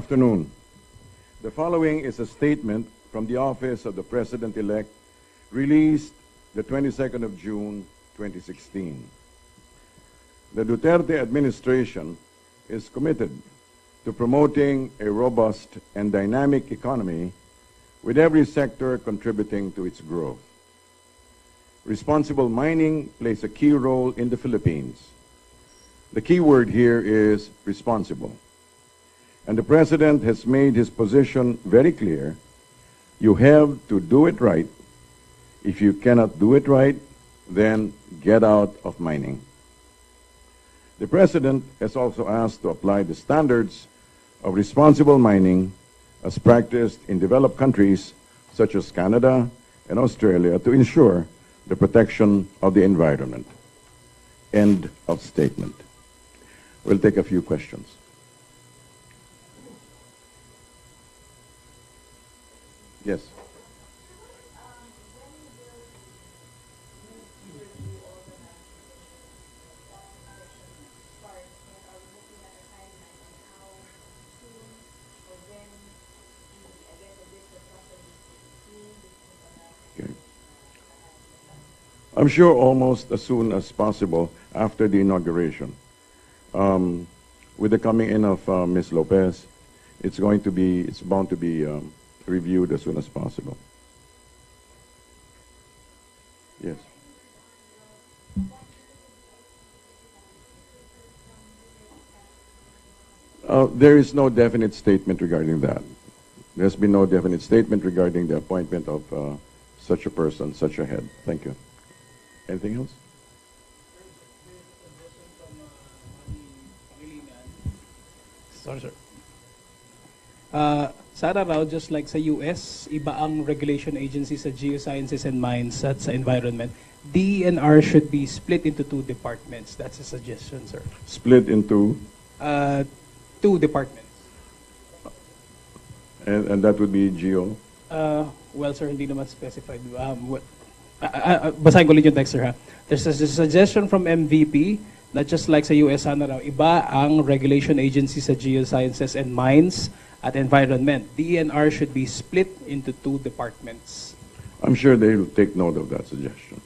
afternoon. The following is a statement from the Office of the President-elect released the 22nd of June, 2016. The Duterte administration is committed to promoting a robust and dynamic economy with every sector contributing to its growth. Responsible mining plays a key role in the Philippines. The key word here is responsible. And the President has made his position very clear. You have to do it right. If you cannot do it right, then get out of mining. The President has also asked to apply the standards of responsible mining as practiced in developed countries such as Canada and Australia to ensure the protection of the environment. End of statement. We'll take a few questions. Yes. Okay. I'm sure almost as soon as possible after the inauguration. With the coming in of Ms. Lopez, it's bound to be reviewed as soon as possible. Yes. There is no definite statement regarding that. There's been no definite statement regarding the appointment of such a person, such a head. Thank you. Anything else? Sorry, sir. Sa araw, just like sa US, iba ang regulation agency sa geosciences and mines at sa environment. DENR should be split into two departments. That's a suggestion, sir. Split into? Two departments. And that would be geo? Well, sir, hindi naman specified. Basahin ko ulit yung text, sir, ha? There's a suggestion from MVP na just like sa US, sana raw, iba ang regulation agency sa geosciences and mines at environment. DENR should be split into two departments. I'm sure they'll take note of that suggestion.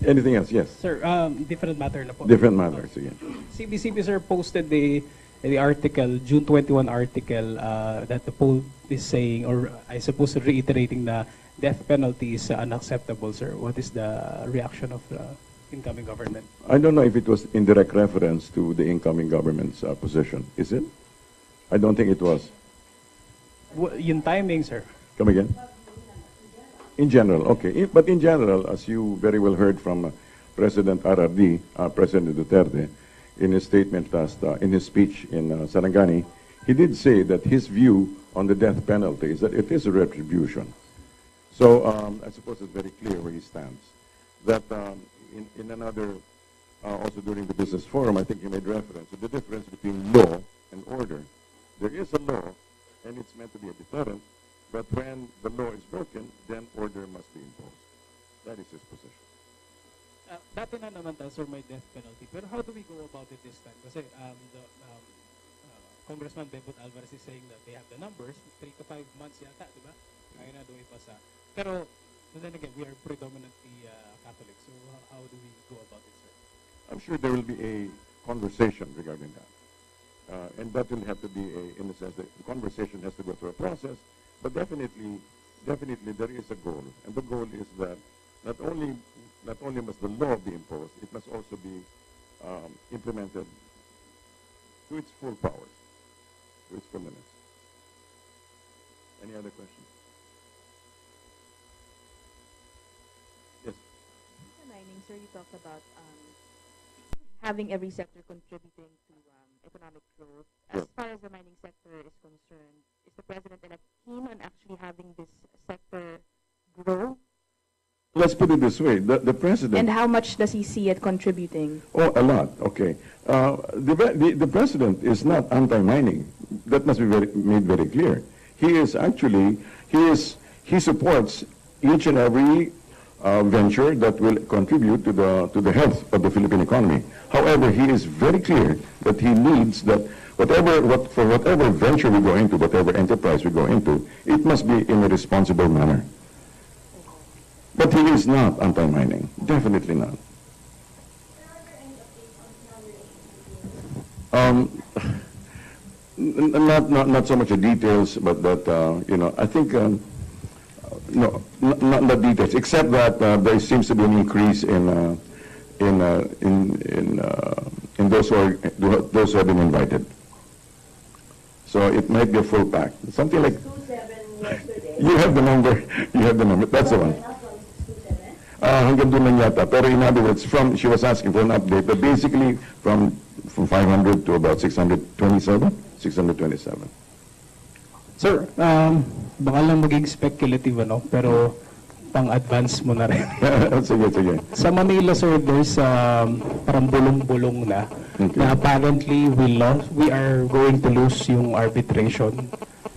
Anything else? Yes. Sir, different matter na po. Different matters again. CBCP, sir, posted the article, June 21 article, that the poll is saying, or I suppose reiterating the death penalty is unacceptable, sir. What is the reaction of the incoming government? I don't know if it was in direct reference to the incoming government's position. Is it? I don't think it was. Yung timing, sir. Come again? In general, okay. But in general, as you very well heard from President RRD, President Duterte, in his statement in his speech in Sarangani, he did say that his view on the death penalty is that it is a retribution. So I suppose it's very clear where he stands. That in another, also during the business forum, I think he made reference to the difference between law and order. There is a law, and it's meant to be a deterrent, but when the law is broken, then order must be imposed. That is his position. Dati na naman tayo, sir, may death penalty. Pero how do we go about it this time? Kasi Congressman Bebot Alvarez is saying that they have the numbers, 3 to 5 months yata, di ba? Kaya na doon ipasa. Pero, then again, we are predominantly Catholic. So how do we go about it, sir? I'm sure there will be a conversation regarding that. And that will have to be, in the sense that the conversation has to go through a process, but definitely there is a goal. And the goal is that not only must the law be imposed, it must also be implemented to its full powers, to its full limits. Any other questions? Yes. Mining, sir, you talked about having every sector contributing to economic growth. As far as the mining sector is concerned, is the President-elect keen on actually having this sector grow? Let's put it this way, the President... And how much does he see it contributing? Oh, a lot, okay. The President is not anti-mining. That must be made very clear. He is actually, he supports each and every venture that will contribute to the health of the Philippine economy. However, he is very clear that he needs that for whatever venture we go into, whatever enterprise we go into, it must be in a responsible manner. But he is not anti-mining, definitely not. Not so much the details, but that I think no, not the details, except that there seems to be an increase in those who have been invited. So it might be a full pack, something like. 27 yesterday. You have the number. You have the number. That's the one. Hanggang doon lang yata. Pero in other words, she was asking for an update, but basically from 500 to about 627. 627. Sir, baka lang maging speculative, pero pang-advance mo na rin. Sige, sige. Sa Manila, sir, there's parang bulong-bulong na, Okay. na apparently we are going to lose yung arbitration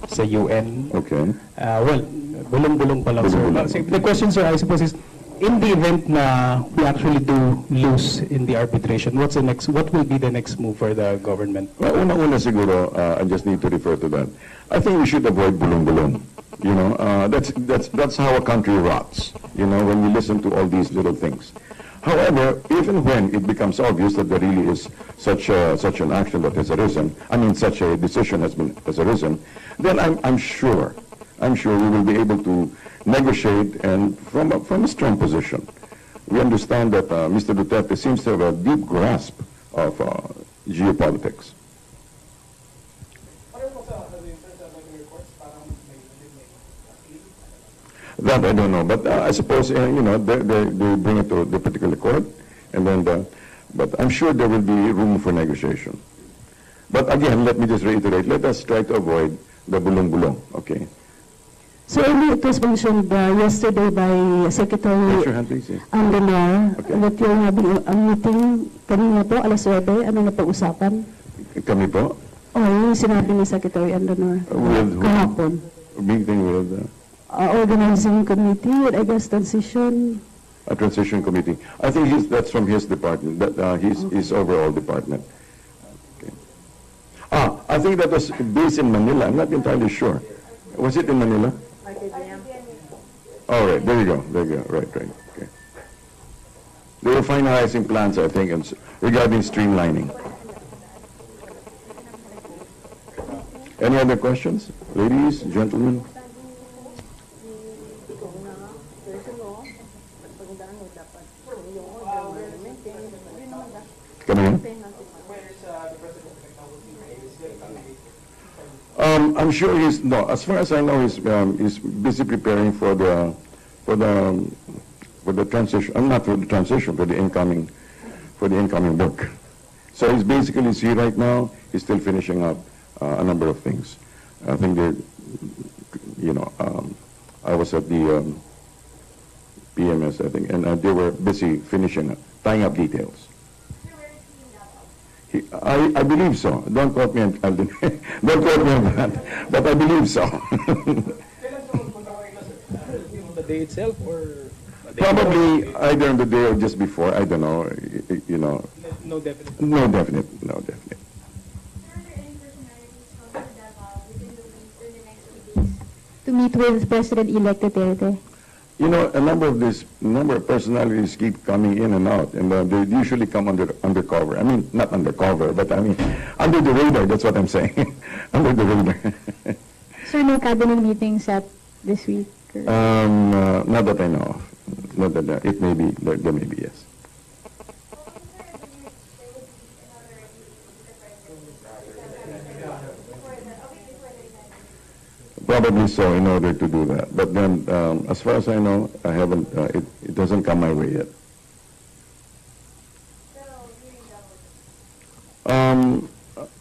sa UN. Okay. Well, bulong-bulong pa lang, sir. Bulong-bulong. The question, sir, I suppose is, in the event na we actually do lose in the arbitration, what will be the next move for the government? Well, una siguro, I just need to refer to that. I think we should avoid bulong-bulong. That's how a country rots, when you listen to all these little things. However, even when it becomes obvious that there really is such an action that has arisen, such a decision has arisen, then I'm sure we will be able to negotiate and from a strong position. We understand that Mr. Duterte seems to have a deep grasp of geopolitics. That I don't know, but I suppose they bring it to the particular court, and then but I'm sure there will be room for negotiation. But again, let me just reiterate: let us try to avoid the bulong-bulong. Okay. So earlier it was mentioned yesterday by Raise Secretary your hand, please. Yes. Andonor Okay. that you're having a meeting kanina po, alas 9, ano na pag-usapan? Kami po, O, yung sinabi ni Secretary Andonor With who? kahapon. meeting with Organizing committee with, I guess, transition. a transition committee. I think that's from his department. His overall department. Okay. I think that was based in Manila. I'm not entirely sure. Was it in Manila? All right, there you go. Right. Okay. They were finalizing plans, I think, regarding streamlining. Any other questions? Ladies, gentlemen? Come in. I'm sure as far as I know, he's busy preparing for the transition. Not for the transition, for the incoming work. So he's basically right now. He's still finishing up a number of things. I think I was at the PMS, I think, and they were busy tying up details. I believe so. Don't quote me on don't quote me on that, but I believe so. The day itself or Probably either on the day or just before. I don't know. no definite. No definite. Are there any personalities from Davao within the week or the next few days? To meet with President-elect Duterte. A number of personalities keep coming in and out, and they usually come undercover. Not undercover, but under the radar. That's what I'm saying. Under the radar. Sir, no cabinet meetings at this week? Not that I know of. Not that it may be. There may be, yes. Probably so, in order to do that. But then, as far as I know, I haven't. It doesn't come my way yet.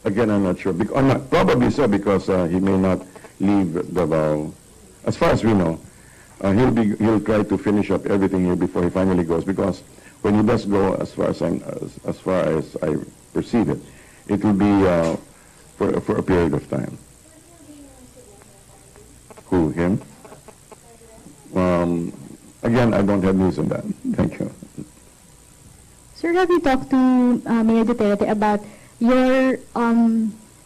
Again, I'm not sure. Probably so, because he may not leave Davao. As far as we know, he'll try to finish up everything here before he finally goes. Because when he does go, as far as I perceive it, it will be for a period of time. Who, him? Again, I don't have news on that. Thank you. Sir, have you talked to Mayor Duterte about your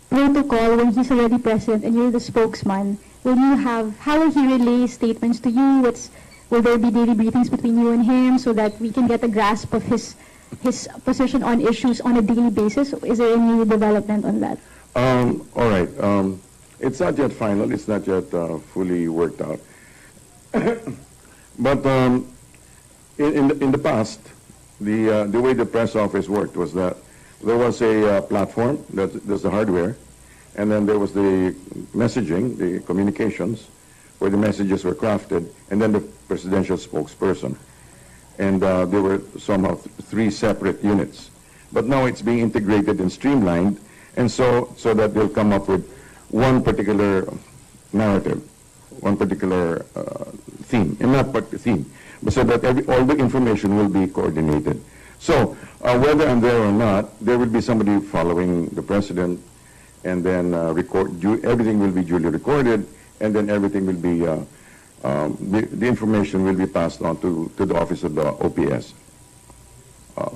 protocol when he's already president and you're the spokesman? How will he relay statements to you? Will there be daily briefings between you and him so that we can get a grasp of his position on issues on a daily basis? Is there any development on that? All right. It's not yet final. It's not yet fully worked out. But in the past, the way the press office worked was that there was a platform, there's the hardware, and then there was the messaging, the communications, where the messages were crafted, and then the presidential spokesperson. And there were somehow three separate units. But now it's being integrated and streamlined, and so that they'll come up with one particular narrative, one particular theme, and not part theme, but so that all the information will be coordinated. So whether I'm there or not, there will be somebody following the president, and then everything will be duly recorded, and then everything will be, the information will be passed on to the office of the OPS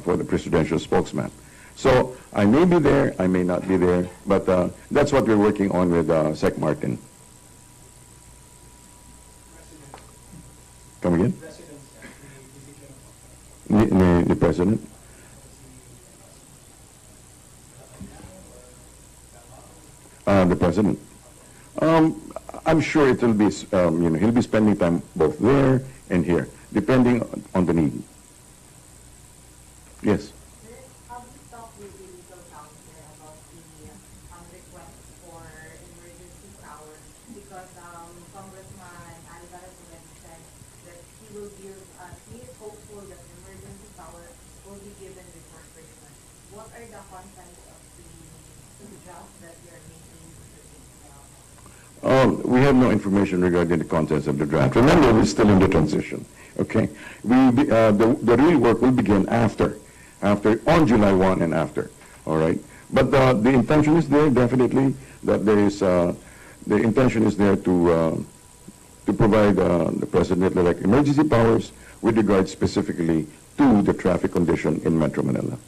for the presidential spokesman. So I may be there, I may not be there, but that's what we're working on with Sec Martin. Come again? The president? The president. I'm sure it will be, he'll be spending time both there and here, depending on the need. Yes. Have you talked with the legal counsel about the request for emergency powers? Because Congressman Alvarez already said that he is hopeful that the emergency power will be given before Christmas. What are the contents of the draft that you are making to We have no information regarding the contents of the draft. Remember, we're still in the transition. Okay, the real work will begin after on July 1 and after. All right, but the intention is there definitely. That there is the intention is there to provide the president-elect emergency powers with regard specifically to the traffic condition in Metro Manila.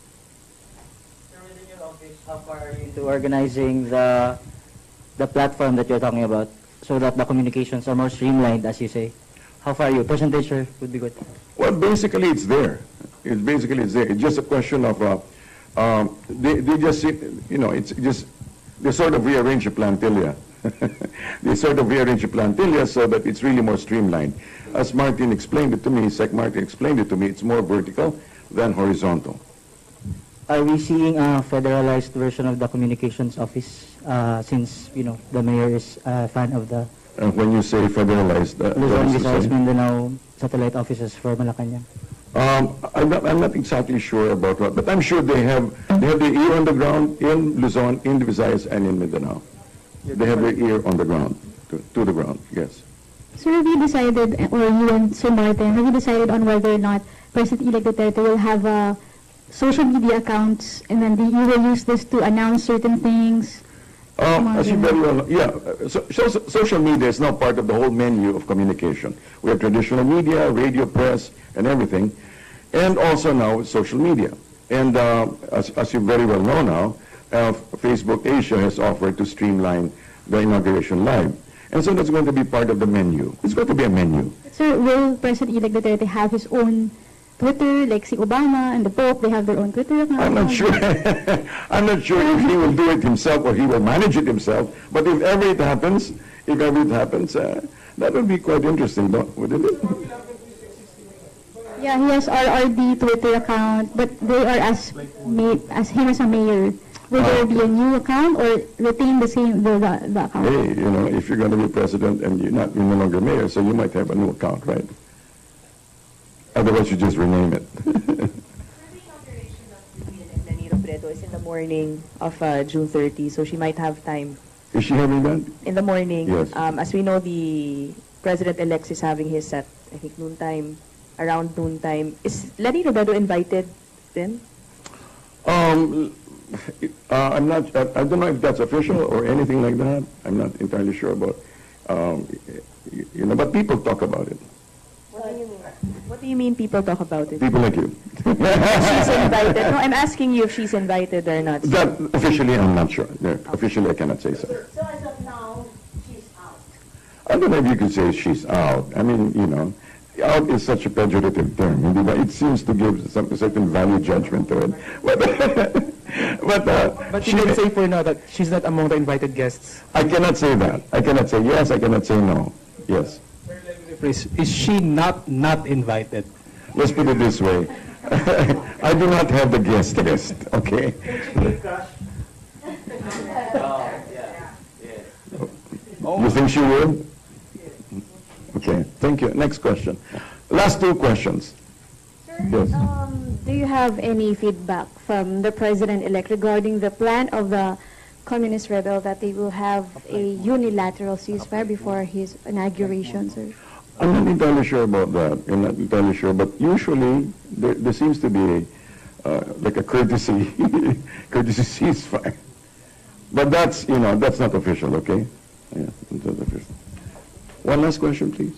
Sir, within your office, how far are you into organizing the platform that you're talking about so that the communications are more streamlined, as you say? How far are you? Percentage, sir, would be good. Well, basically, it's there. It's there. It's just a question of they just, it's just they sort of rearrange the plantilla. They sort of rearrange the plantilla so that it's really more streamlined. As Martin explained it to me, Sec Martin explained it to me, it's more vertical than horizontal. Are we seeing a federalized version of the communications office since, the mayor is a fan of the When you say federalized, Luzon, Visayas, Mindanao satellite offices for Malacanang? I'm not exactly sure about what, but I'm sure they have their ear on the ground in Luzon, in the Visayas, and in Mindanao. They have their ear on the ground, to the ground, yes. Sir, have you decided, or you and Sir Martin, have you decided on whether or not President-elect Duterte will have social media accounts, and then you will use this to announce certain things? As you very well know, yeah, social media is now part of the whole menu of communication. We have traditional media, radio, press, and everything, and also now social media. And as you very well know now, Facebook Asia has offered to streamline the inauguration live. And so that's going to be part of the menu. It's going to be a menu. Sir, will President-elect Duterte have his own Twitter, like si Obama and the Pope, they have their own Twitter account? I'm not sure. I'm not sure if he will do it himself or he will manage it himself. But if ever it happens, that would be quite interesting, wouldn't it? Yeah, he has RRD Twitter account, but they are as him as a mayor. Will there be a new account or retain the same the account? Hey, if you're going to be president and you're no longer mayor, so you might have a new account, right? Otherwise, you just rename it. The inauguration of Lenny Robredo is in the morning of June 30, so she might have time. Is she having that? In the morning. Yes. As we know, the president-elect is having his at, I think, noontime, around noontime. Is Lenny Robredo invited then? I don't know if that's official or anything like that. I'm not entirely sure about, but people talk about it. What do you mean? What do you mean people talk about it? People like you. She's invited. No, I'm asking you if she's invited or not. That officially, I'm not sure. Yeah, officially, I cannot say so. So as of now, she's out. I don't know if you could say she's out. I mean, you know, out is such a pejorative term. Hindi ba? It seems to give some certain value judgment to it. But you can say for now that she's not among the invited guests. I cannot say that. I cannot say yes. I cannot say no. Yes. Is she not invited? Let's put it this way. I do not have the guest list. Okay. You think she would? Okay. Thank you. Next question. Last two questions. Yes. Do you have any feedback from the President-elect regarding the plan of the Communist Rebel that they will have a unilateral ceasefire before his inauguration, sir? I'm not entirely sure about that. I'm not entirely sure, but usually there seems to be like a courtesy ceasefire. But that's, you know, that's not official, okay? Yeah, that's not official. One last question, please.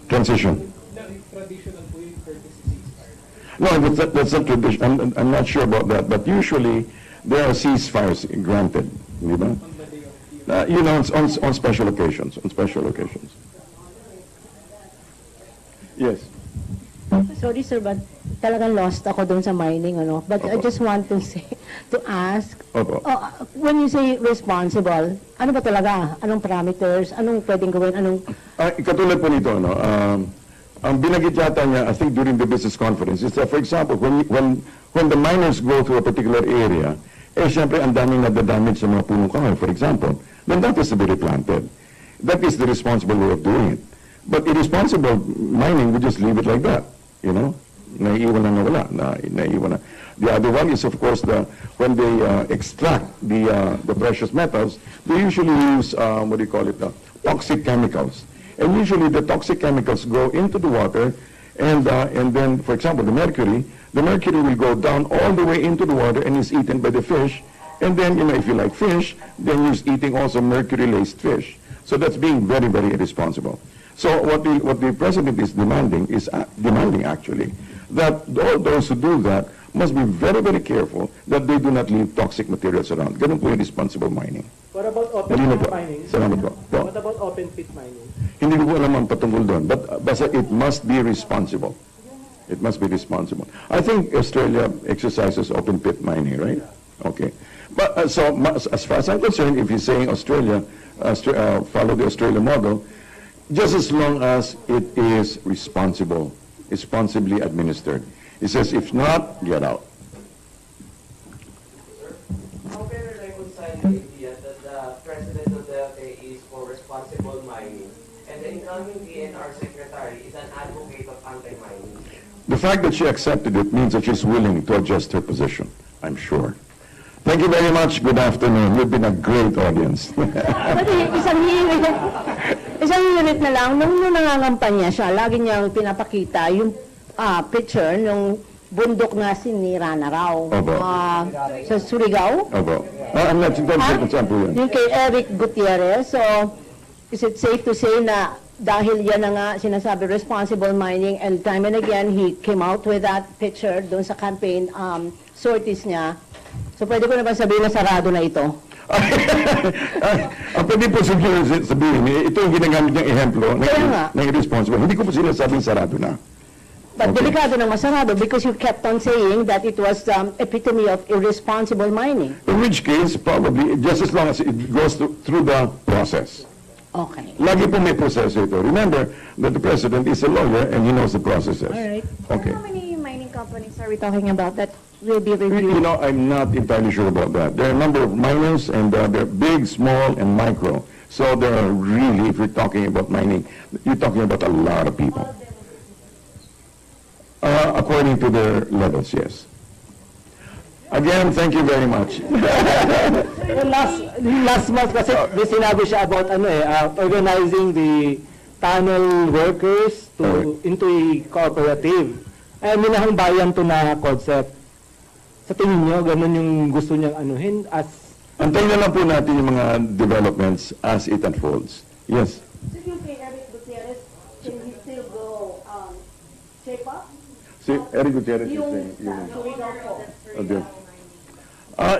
Transition. No, that's not tradition. I'm not sure about that, but usually there are ceasefires granted, you know? You know, on special occasions, Yes. Sorry sir, but talagang lost ako doon sa mining, ano? But I just want to say, to ask, Opo. when you say responsible, ano ba talaga? Anong parameters? Anong pwedeng gawin? Anong... Katulad po nito, no? Ang binagit yata niya, I think during the business conference, is that, for example, when the miners go to a particular area, syempre, ang daming nadadamage sa mga punong kahoy, for example, then that is to be replanted. That is the responsible way of doing it. But irresponsible mining, we just leave it like that, you know? Naiiwan na nawala, naiiwan na. The other one is, of course, when they extract the precious metals, they usually use, what do you call it, toxic chemicals. And usually the toxic chemicals go into the water, and then, for example, the mercury will go down all the way into the water and is eaten by the fish. And then, you know, if you like fish, then you're eating also mercury-laced fish. So that's being very, very irresponsible. So what the president is demanding actually that all those who do that must be very, very careful that they do not leave toxic materials around. Ganun po yung responsible mining. What about open pit mining? Salamat po. What about open pit mining? Hindi ko po alam ang patungkol doon, but basta it must be responsible. It must be responsible. I think Australia exercises open pit mining, right? Okay. But so as far as I'm concerned, if he's saying Australia, follow the Australia model, just as long as it is responsible, responsibly administered. He says, if not, get out. How can we reconcile the idea that the President Duterte is for responsible mining and the incoming DNR Secretary is an advocate of anti-mining? The fact that she accepted it means that she's willing to adjust her position, I'm sure. Thank you very much. Good afternoon. You've been a great audience. Isang unit na lang, nung nangangampanya siya, lagi niyang pinapakita yung picture ng bundok na sinira na raw. Opo. Sa Surigao. Opo. I'm not sure. Yung kay Eric Gutierrez. So, is it safe to say na dahil yan na nga sinasabi responsible mining, and time and again, he came out with that picture doon sa campaign sorties niya. So, pwede ko na ba sabihin na sarado na ito? Pwede po sabihin, ito yung ginagamit niyang ehemplo ng irresponsible. Hindi ko po sinasabing sarado na. But delikado na masarado because you kept on saying that it was epitome of irresponsible mining. In which case, probably, just as long as it goes through the process. Okay. Lagi po may proseso ito. Remember that the president is a lawyer and he knows the processes. All right. Okay. How many mining companies are we talking about that will be You reviewed? know, I'm not entirely sure about that. There are a number of miners, and they're big, small, and micro. So there are really, if you're talking about mining, you're talking about a lot of people. According to their levels, yes. Again, thank you very much. Last month kasi may sinabi siya about organizing the tunnel workers into a cooperative. Minahang bayan to na concept. Sa tingin nyo, ganun yung gusto niyang anuhin as Antayin na lang po natin yung mga developments as it unfolds. Yes. So yung kay Eric Gutierrez, can he still go shape up? See, Eric Duterte is Yung saying, actually daw po. okay.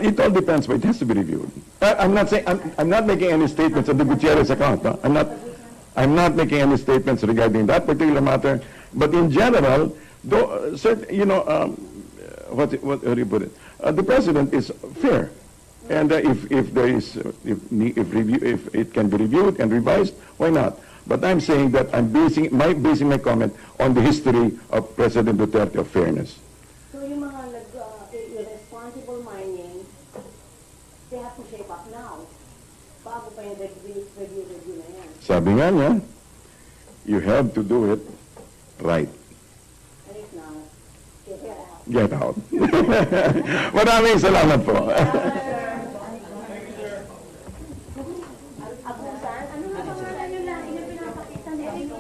It all depends, but it has to be reviewed. I'm not saying I'm not making any statements on the Gutierrez account. No? I'm not making any statements regarding that particular matter. But in general, though, what do you put it? The president is fair, and if there is if it can be reviewed and revised, why not? But I'm saying that I'm basing my comment on the history of President Duterte of fairness. So yung mga irresponsible mining, they have to shape up now. Bago pa yung review na yan. Sabi nga niya, you have to do it right. And if not, Get out. Maraming salamat po. Abusan, ano na pangalan nyo lang? Yung pinapakita nito.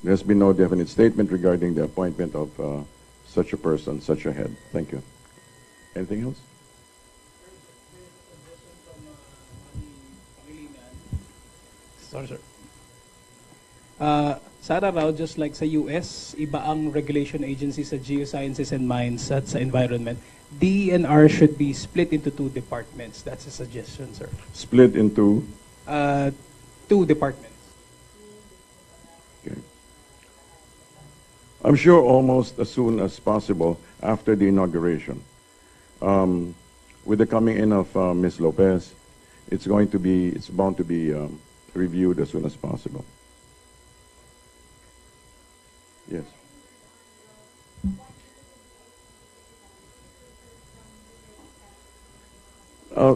There's been no definite statement regarding the appointment of such a person, such a head. Thank you. Anything else? Sorry, sir. Sana raw, just like sa US, iba ang regulation agency sa geosciences and mines at sa environment. DENR should be split into two departments. That's a suggestion, sir. Split into? Two departments. Okay. I'm sure almost as soon as possible after the inauguration. With the coming in of Ms. Lopez, it's bound to be reviewed as soon as possible. Yes.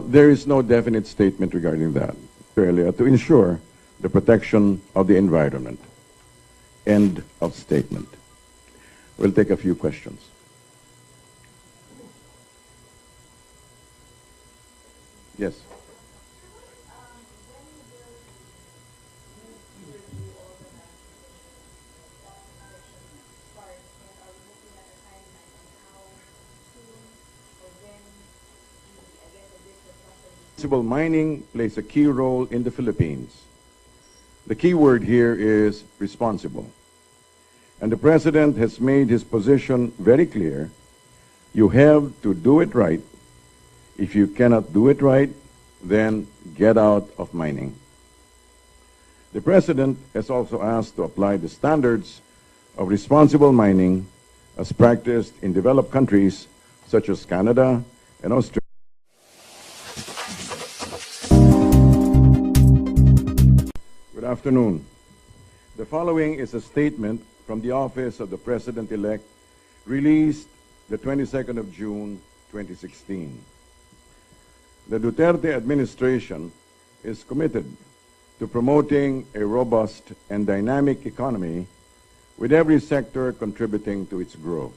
There is no definite statement regarding that. Earlier, to ensure the protection of the environment. End of statement. We'll take a few questions. Yes. Responsible mining plays a key role in the Philippines. The key word here is responsible. And the President has made his position very clear. You have to do it right. If you cannot do it right, then get out of mining. The President has also asked to apply the standards of responsible mining as practiced in developed countries such as Canada and Australia. Good afternoon. The following is a statement from the Office of the President-elect released the 22nd of June, 2016. The Duterte administration is committed to promoting a robust and dynamic economy with every sector contributing to its growth.